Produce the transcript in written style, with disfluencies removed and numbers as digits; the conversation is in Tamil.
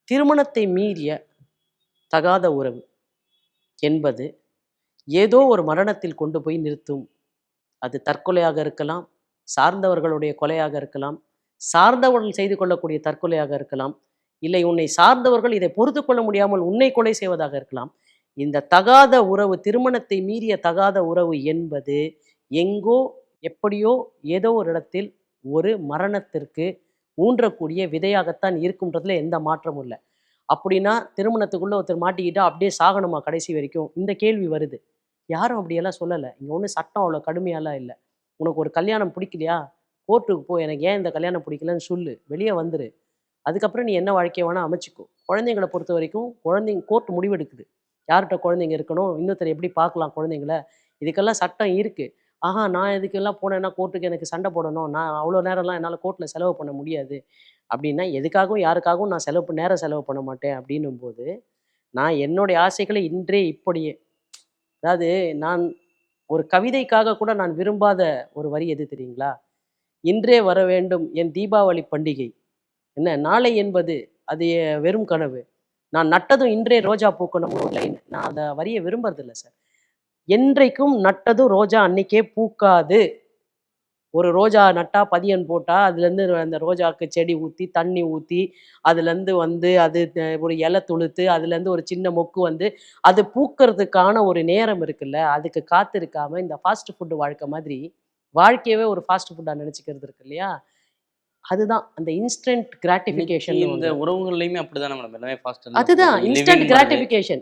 திருமணத்தை மீறிய தகாத உறவு என்பது ஏதோ ஒரு மரணத்தில் கொண்டு போய் நிறுத்தும். அது தற்கொலையாக இருக்கலாம், சார்ந்தவர்களுடைய கொலையாக இருக்கலாம், சார்ந்தவர்கள் செய்து கொள்ளக்கூடிய தற்கொலையாக இருக்கலாம், இல்லை உன்னை சார்ந்தவர்கள் இதை பொறுத்து கொள்ள முடியாமல் உன்னை கொலை செய்வதாக இருக்கலாம். இந்த தகாத உறவு, திருமணத்தை மீறிய தகாத உறவு என்பது எங்கோ எப்படியோ ஏதோ ஒரு இடத்தில் ஒரு மரணத்திற்கு ஊன்றக்கூடிய விதையாகத்தான் இருக்கும்ன்றதுல எந்த மாற்றமும் இல்லை. அப்படின்னா திருமணத்துக்குள்ள ஒருத்தர் மாட்டிக்கிட்டா அப்படியே சாகணுமா கடைசி வரைக்கும்? இந்த கேள்வி வருது. யாரும் அப்படியெல்லாம் சொல்லலை. இங்கே ஒன்றும் சட்டம் அவ்வளோ கடுமையாலாம் இல்லை. உனக்கு ஒரு கல்யாணம் பிடிக்கலையா, கோர்ட்டுக்கு போ, எனக்கு ஏன் இந்த கல்யாணம் பிடிக்கலன்னு சொல்லு, வெளியே வந்துரு. அதுக்கப்புறம் நீ என்ன வாழ்க்கையை வேணால் அமைச்சிக்கோ. குழந்தைங்களை பொறுத்த வரைக்கும் குழந்தைங்க கோர்ட் முடிவெடுக்குது. யார்கிட்ட குழந்தைங்க இருக்கணும், இன்னொருத்தர் எப்படி பார்க்கலாம் குழந்தைங்கள, இதுக்கெல்லாம் சட்டம் இருக்குது. ஆஹா, நான் இதுக்கெல்லாம் போனேன்னா கோர்ட்டுக்கு எனக்கு சண்டை போடணும், நான் அவ்வளோ நேரம்லாம் என்னால் கோர்ட்டில் செலவு பண்ண முடியாது அப்படின்னா, எதுக்காகவும் யாருக்காகவும் நான் நேரம் செலவு பண்ண மாட்டேன் அப்படின்னும் போது, நான் என்னுடைய ஆசைகளை இன்றே இப்படியே, அதாவது நான் ஒரு கவிதைக்காக கூட நான் விரும்பாத ஒரு வரி எது தெரியுங்களா? இன்றே வர வேண்டும் என் தீபாவளி பண்டிகை, என்ன நாளை என்பது அது வெறும் கனவு, நான் நட்டதும் இன்றே ரோஜா பூக்கணும். நான் அந்த வரியை விரும்புறதில்லை சார். என்றைக்கும் நட்டதும் ரோஜா அன்னைக்கே பூக்காது. ஒரு ரோஜா நட்டா பதியன் போட்டா அதுலேருந்து அந்த ரோஜாவுக்கு செடி ஊற்றி தண்ணி ஊற்றி அதுலேருந்து வந்து அது ஒரு இலை துளுத்து அதுலேருந்து ஒரு சின்ன மொக்கு வந்து அது பூக்கிறதுக்கான ஒரு நேரம் இருக்குல்ல, அதுக்கு காத்திருக்காம இந்த ஃபாஸ்ட் ஃபுட்டு வாழ்க்கை மாதிரி வாழ்க்கையவே ஒரு ஃபாஸ்ட் ஃபுட்டாக நினச்சிக்கிறது இருக்கு இல்லையா? அதுதான் அந்த இன்ஸ்டன்ட் கிராட்டிஃபிகேஷன். இந்த உறவுகள்லையுமே அப்படிதான் மேடம், எல்லாமே ஃபாஸ்ட். அதுதான் இன்ஸ்டன்ட் கிராட்டிஃபிகேஷன்.